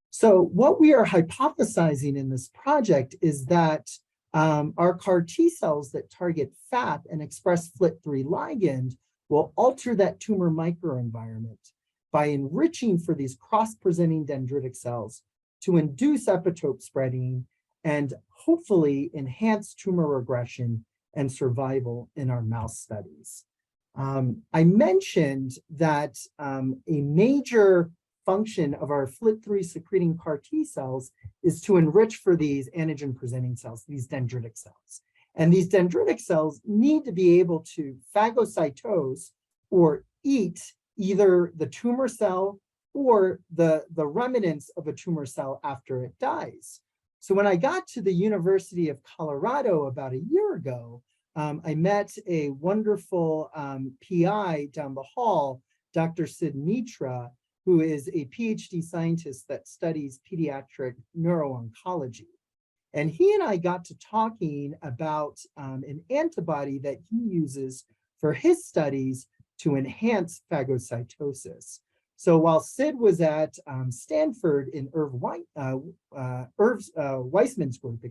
So what we are hypothesizing in this project is that our CAR T cells that target FAP and express FLT3 ligand will alter that tumor microenvironment by enriching for these cross-presenting dendritic cells to induce epitope spreading and hopefully enhance tumor regression and survival in our mouse studies. I mentioned that a major function of our FLT3 secreting CAR T cells is to enrich for these antigen presenting cells, these dendritic cells. And these dendritic cells need to be able to phagocytose or eat either the tumor cell or the remnants of a tumor cell after it dies. So when I got to the University of Colorado about a year ago, I met a wonderful PI down the hall, Dr. Sid Mitra, who is a PhD scientist that studies pediatric neuro-oncology. And he and I got to talking about an antibody that he uses for his studies to enhance phagocytosis. So while Sid was at Stanford in Irv Weissman's group,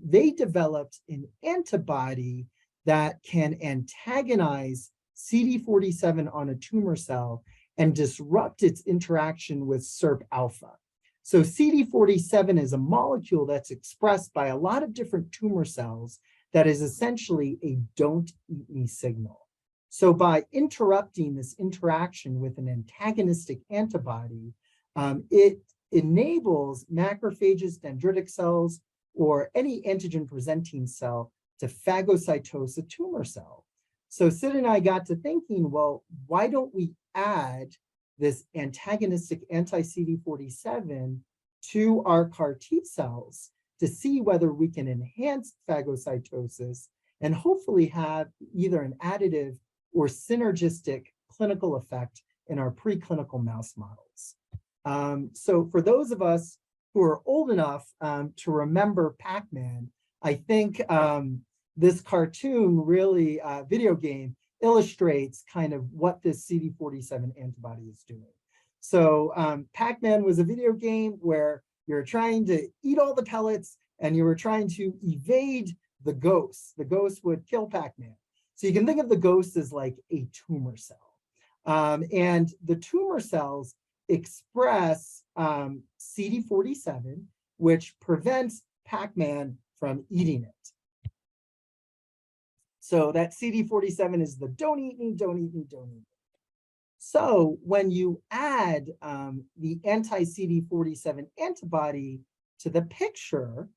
they developed an antibody that can antagonize CD47 on a tumor cell and disrupt its interaction with SIRP alpha. So CD47 is a molecule that's expressed by a lot of different tumor cells that is essentially a don't eat me signal. So by interrupting this interaction with an antagonistic antibody, it enables macrophages, dendritic cells, or any antigen presenting cell to phagocytose a tumor cell. So Sid and I got to thinking, well, why don't we add this antagonistic anti-CD47 to our CAR T cells to see whether we can enhance phagocytosis and hopefully have either an additive or synergistic clinical effect in our preclinical mouse models. So for those of us who are old enough to remember PacMan, I think this cartoon really, video game, illustrates kind of what this CD47 antibody is doing. So PacMan was a video game where You're trying to eat all the pellets, and you were trying to evade the ghosts. The ghost would kill PacMan. So you can think of the ghost as like a tumor cell. And the tumor cells express CD47, which prevents PacMan from eating it. So that CD47 is the don't eat me, don't eat me, don't eat me. So when you add the anti-CD47 antibody to the picture,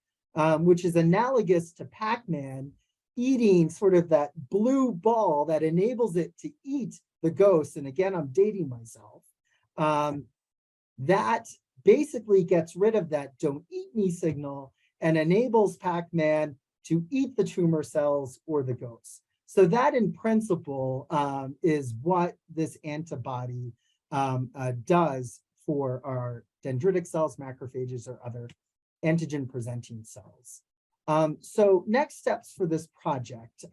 which is analogous to PacMan eating sort of that blue ball that enables it to eat the ghost, and again, I'm dating myself, that basically gets rid of that don't eat me signal and enables PacMan to eat the tumor cells or the ghosts. So that in principle is what this antibody does for our dendritic cells, macrophages, or other antigen presenting cells. So next steps for this project.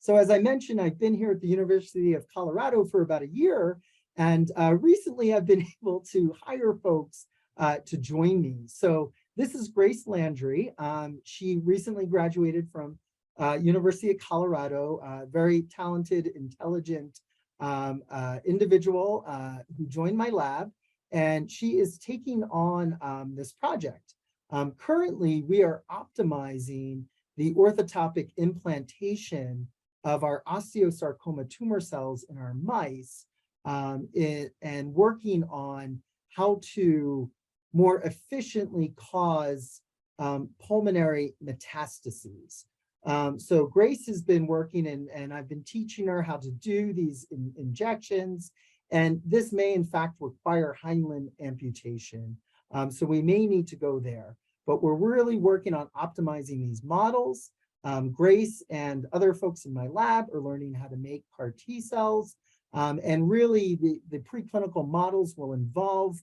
So as I mentioned, I've been here at the University of Colorado for about a year, and recently I've been able to hire folks to join me. So this is Grace Landry. She recently graduated from University of Colorado, very talented, intelligent individual who joined my lab, and she is taking on this project. Currently, we are optimizing the orthotopic implantation of our osteosarcoma tumor cells in our mice and working on how to more efficiently cause pulmonary metastases. So Grace has been working and I've been teaching her how to do these injections, and this may in fact require hindlimb amputation. So we may need to go there, but we're really working on optimizing these models. Grace and other folks in my lab are learning how to make CAR T cells, and really the preclinical models will involve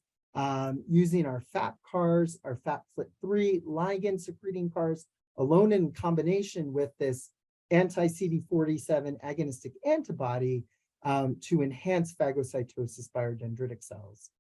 using our FAP CARs, our FAP-FLT3 ligand secreting CARs, alone in combination with this anti-CD47 agonistic antibody to enhance phagocytosis by our dendritic cells.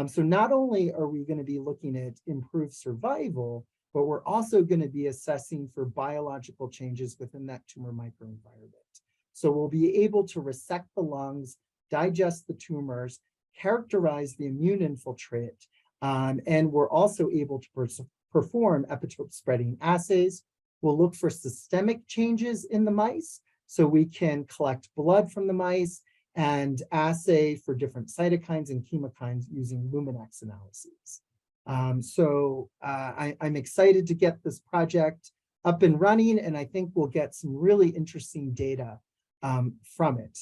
So not only are we going to be looking at improved survival, but we're also going to be assessing for biological changes within that tumor microenvironment. So we'll be able to resect the lungs, digest the tumors, characterize the immune infiltrate, and we're also able to perform epitope spreading assays. We'll look for systemic changes in the mice, so we can collect blood from the mice and assay for different cytokines and chemokines using Luminex analyses. I'm excited to get this project up and running, and I think we'll get some really interesting data from it.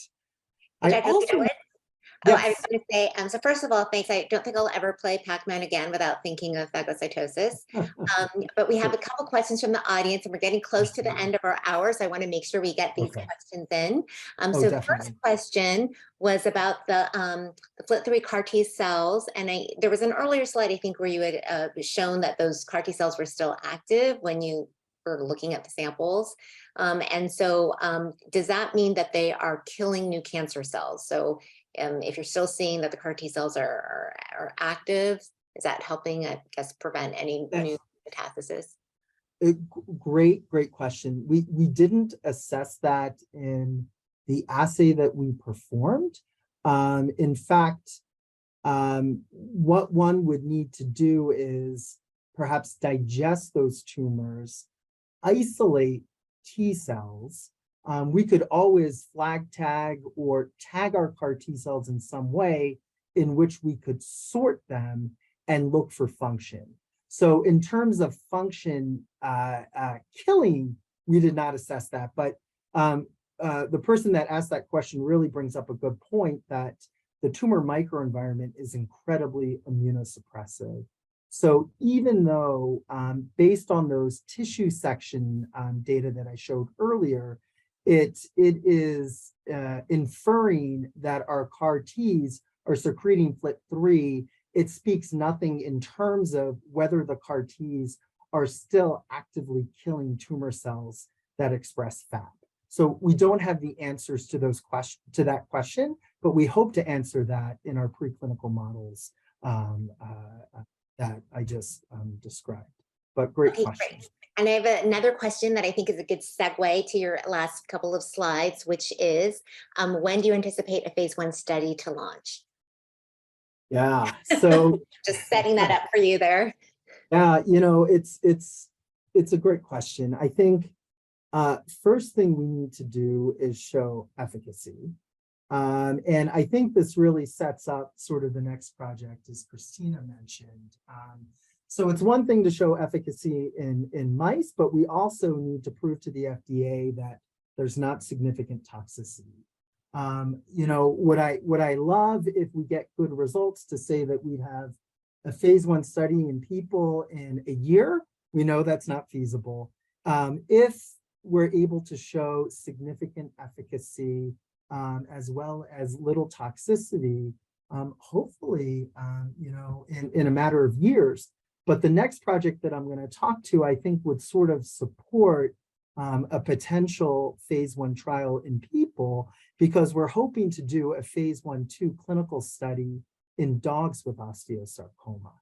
Yes. I was going to say, so first of all, thanks. I don't think I'll ever play PacMan again without thinking of phagocytosis. But we have a couple questions from the audience, and we're getting close to the end of our hour, so I want to make sure we get these questions in. So the first question was about the FLT3 CAR T cells, and there was an earlier slide, I think, where you had shown that those CAR T cells were still active when you were looking at the samples. And so does that mean that they are killing new cancer cells? So if you're still seeing that the CAR T cells are active, is that helping, I guess, prevent any new metastasis? Great question. We didn't assess that in the assay that we performed. In fact, what one would need to do is perhaps digest those tumors, isolate T cells. We could always flag tag or tag our CAR T cells in some way in which we could sort them and look for function. So in terms of function killing, we did not assess that. But the person that asked that question really brings up a good point, that the tumor microenvironment is incredibly immunosuppressive. So even though based on those tissue section data that I showed earlier, it is inferring that our CAR Ts are secreting FLT3, it speaks nothing in terms of whether the CAR Ts are still actively killing tumor cells that express FAP. So we don't have the answers to that question, but we hope to answer that in our preclinical models that I just described. But great Okay, question. great. And I have another question that I think is a good segue to your last couple of slides, which is, when do you anticipate a phase 1 study to launch? Yeah, so Just setting that up for you there. yeah, you know, it's a great question. I think first thing we need to do is show efficacy. And I think this really sets up sort of the next project, as Christina mentioned. So it's one thing to show efficacy in mice, but we also need to prove to the FDA that there's not significant toxicity. You know, would I love if we get good results to say that we'd have a phase 1 study in people in a year? We know that's not feasible. If we're able to show significant efficacy as well as little toxicity, hopefully, you know, in a matter of years. But the next project that I'm going to talk to, I think, would sort of support a potential phase 1 trial in people, because we're hoping to do a phase 1/2 clinical study in dogs with osteosarcoma.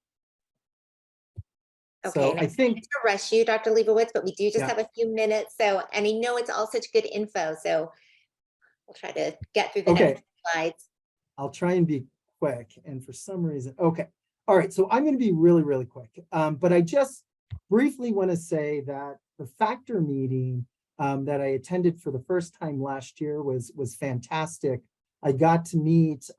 Okay, So and I think to rush you, Dr. Leibowitz, but we do just Yeah. have a few minutes. So, and I know it's all such good info, so we'll try to get through the Okay. next slides. I'll try and be quick. And for some reason, okay. All right, so I'm going to be really, really quick. But I just briefly want to say that the factor meeting that I attended for the first time last year was fantastic. I got to meet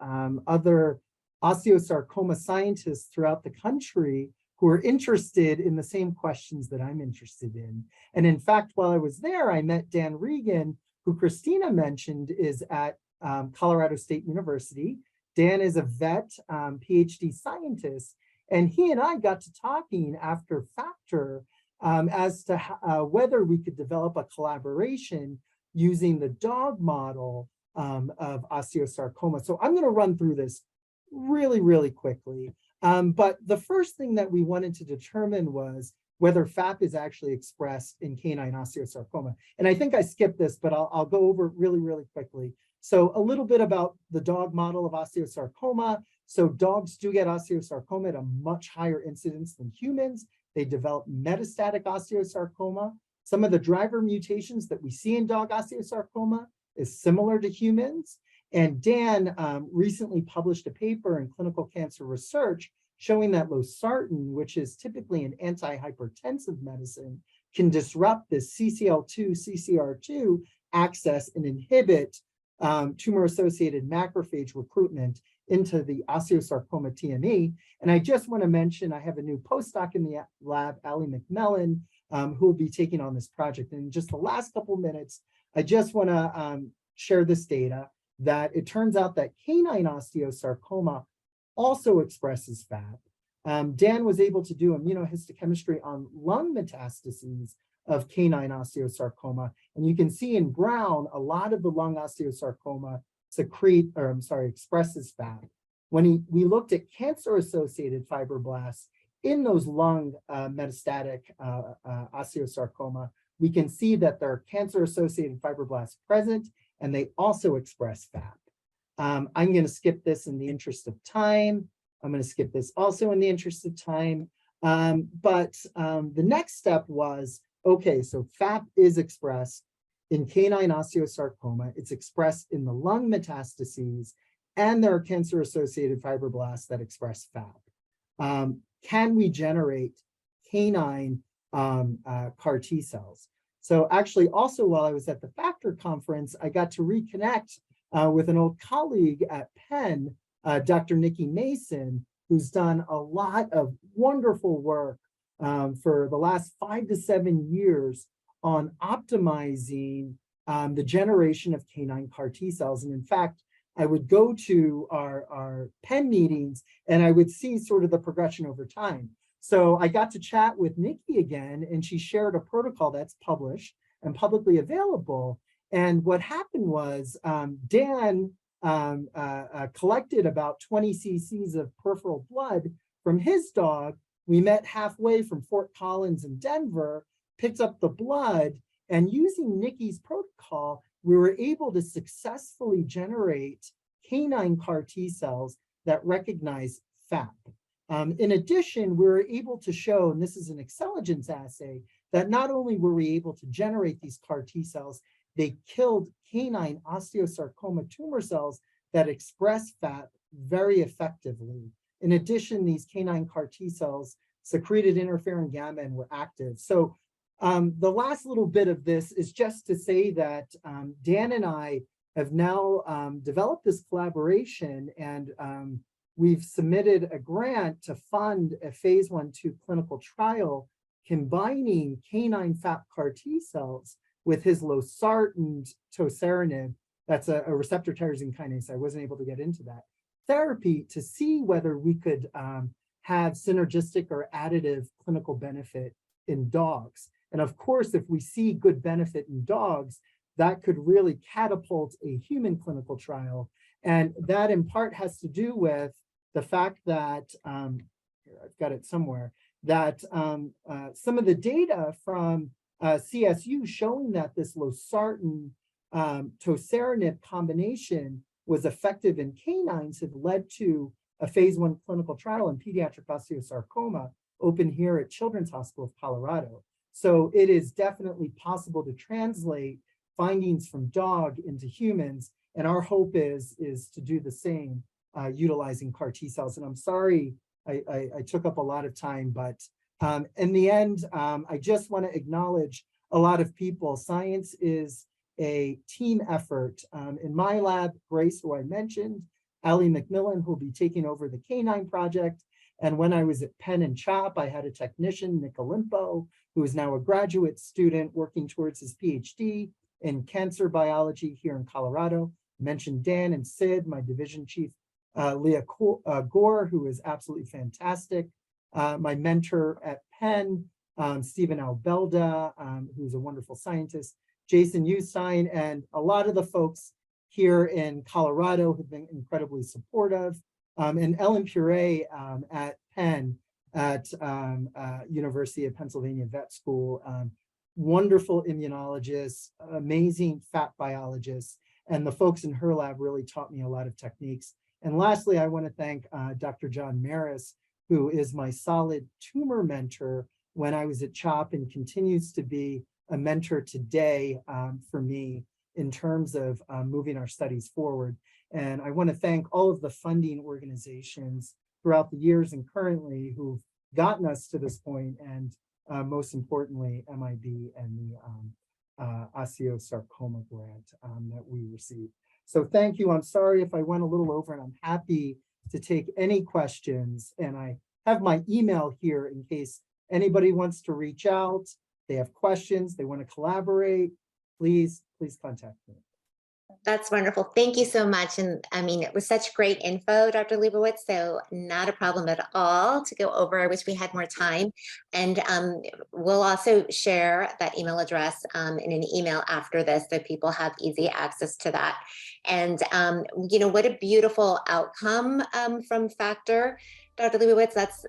other osteosarcoma scientists throughout the country who are interested in the same questions that I'm interested in. And in fact, while I was there, I met Dan Regan, who Christina mentioned is at Colorado State University. Dan is a vet, PhD scientist, and he and I got to talking after Factor as to whether we could develop a collaboration using the dog model of osteosarcoma. So I'm going to run through this really, really quickly. But the first thing that we wanted to determine was whether FAP is actually expressed in canine osteosarcoma. And I think I skipped this, but I'll go over it really, really quickly. So a little bit about the dog model of osteosarcoma. So dogs do get osteosarcoma at a much higher incidence than humans. They develop metastatic osteosarcoma. Some of the driver mutations that we see in dog osteosarcoma is similar to humans. And Dan recently published a paper in Clinical Cancer Research showing that losartan, which is typically an antihypertensive medicine, can disrupt the CCL2, CCR2 axis and inhibit tumor-associated macrophage recruitment into the osteosarcoma TME. And I just want to mention, I have a new postdoc in the lab, Ali McMillan, who will be taking on this project. In just the last couple minutes, I just want to share this data that it turns out that canine osteosarcoma also expresses FAP. Dan was able to do immunohistochemistry on lung metastases of canine osteosarcoma. And you can see in brown, a lot of the lung osteosarcoma expresses FAP. When we looked at cancer-associated fibroblasts in those lung metastatic osteosarcoma, we can see that there are cancer-associated fibroblasts present, and they also express FAP. I'm going to skip this in the interest of time. I'm going to skip this also in the interest of time. But the next step was, okay, so FAP is expressed in canine osteosarcoma. It's expressed in the lung metastases, and there are cancer-associated fibroblasts that express FAP. Can we generate canine CAR T cells? So actually, also while I was at the Factor conference, I got to reconnect with an old colleague at Penn, Dr. Nikki Mason, who's done a lot of wonderful work for the last 5 to 7 years on optimizing the generation of canine CAR T cells. And in fact, I would go to our Penn meetings and I would see sort of the progression over time. So I got to chat with Nikki again, and she shared a protocol that's published and publicly available. And what happened was Dan collected about 20 cc's of peripheral blood from his dog. We met halfway from Fort Collins in Denver, picked up the blood, and using Nikki's protocol, we were able to successfully generate canine CAR T cells that recognize FAP. In addition, we were able to show, and this is an Excelligence assay, that not only were we able to generate these CAR T cells, they killed canine osteosarcoma tumor cells that express FAP very effectively. In addition, these canine CAR T cells secreted interferon gamma and were active. So the last little bit of this is just to say that Dan and I have now developed this collaboration, and we've submitted a grant to fund a phase 1/2 clinical trial combining canine FAP CAR T cells with his losartan tosarenib, that's a receptor tyrosine kinase, I wasn't able to get into that, therapy to see whether we could have synergistic or additive clinical benefit in dogs. And of course, if we see good benefit in dogs, that could really catapult a human clinical trial. And that in part has to do with the fact that, here, I've got it somewhere, that some of the data from CSU showing that this losartan tosarenib combination was effective in canines have led to a phase 1 clinical trial in pediatric osteosarcoma open here at Children's Hospital of Colorado. So it is definitely possible to translate findings from dog into humans. And our hope is to do the same utilizing CAR T cells. And I'm sorry I took up a lot of time, but in the end, I just want to acknowledge a lot of people. Science is a team effort. In my lab, Grace, who I mentioned, Allie McMillan, who will be taking over the canine project. And when I was at Penn and Chop, I had a technician, Nick Olimpo, who is now a graduate student working towards his PhD in cancer biology here in Colorado. I mentioned Dan and Sid, my division chief, Leah Gore, who is absolutely fantastic. My mentor at Penn, Stephen Albelda, who's a wonderful scientist, Jason Ustein, and a lot of the folks here in Colorado have been incredibly supportive. And Ellen Puree at Penn at University of Pennsylvania Vet School, wonderful immunologist, amazing FAP biologist, and the folks in her lab really taught me a lot of techniques. And lastly, I want to thank Dr. John Maris, who is my solid tumor mentor when I was at CHOP and continues to be a mentor today for me in terms of moving our studies forward. And I want to thank all of the funding organizations throughout the years and currently who've gotten us to this point, and most importantly, MIB and the Osteosarcoma grant that we received. So thank you. I'm sorry if I went a little over, and I'm happy to take any questions. And I have my email here in case anybody wants to reach out, they have questions, they want to collaborate, please contact me. That's wonderful. Thank you so much. And I mean, it was such great info, Dr. Leibowitz, so not a problem at all to go over. I wish we had more time. And we'll also share that email address in an email after this so people have easy access to that. And, you know, what a beautiful outcome from Factor, Dr. Leibowitz. That's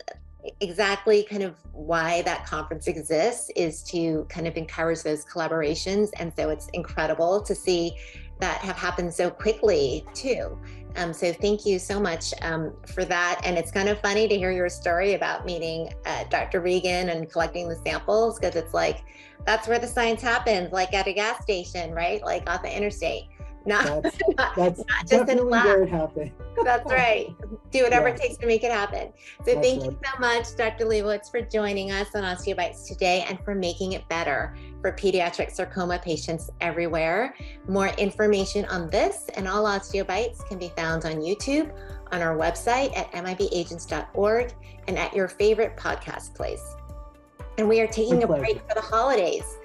exactly kind of why that conference exists, is to kind of encourage those collaborations. And so it's incredible to see that have happened so quickly too. So thank you so much for that. And it's kind of funny to hear your story about meeting Dr. Regan and collecting the samples, because it's like, that's where the science happens, like at a gas station, right? Like off the interstate. That's just in a lab. Where it happened. That's right. Do whatever it takes to make it happen. So thank you so much, Dr. Leibowitz, for joining us on Osteobites today and for making it better for pediatric sarcoma patients everywhere. More information on this and all Osteobites can be found on YouTube, on our website at mibagents.org, and at your favorite podcast place. And we are taking a break for the holidays,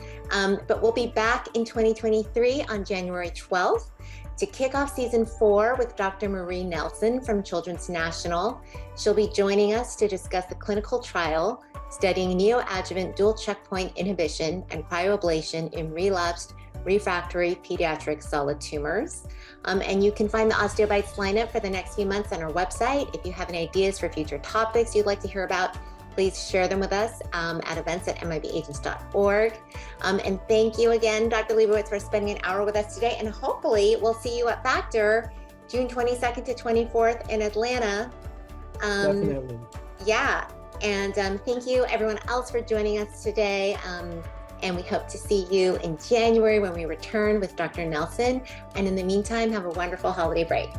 but we'll be back in 2023 on January 12th. To kick off season 4 with Dr. Marie Nelson from Children's National. She'll be joining us to discuss the clinical trial studying neoadjuvant dual checkpoint inhibition and cryoablation in relapsed refractory pediatric solid tumors. And you can find the Osteobites lineup for the next few months on our website. If you have any ideas for future topics you'd like to hear about, please share them with us at events@mibagents.org. And thank you again, Dr. Leibowitz, for spending an hour with us today. And hopefully we'll see you at Factor June 22nd to 24th in Atlanta. Definitely. Yeah. And thank you everyone else for joining us today. And we hope to see you in January when we return with Dr. Nelson. And in the meantime, have a wonderful holiday break.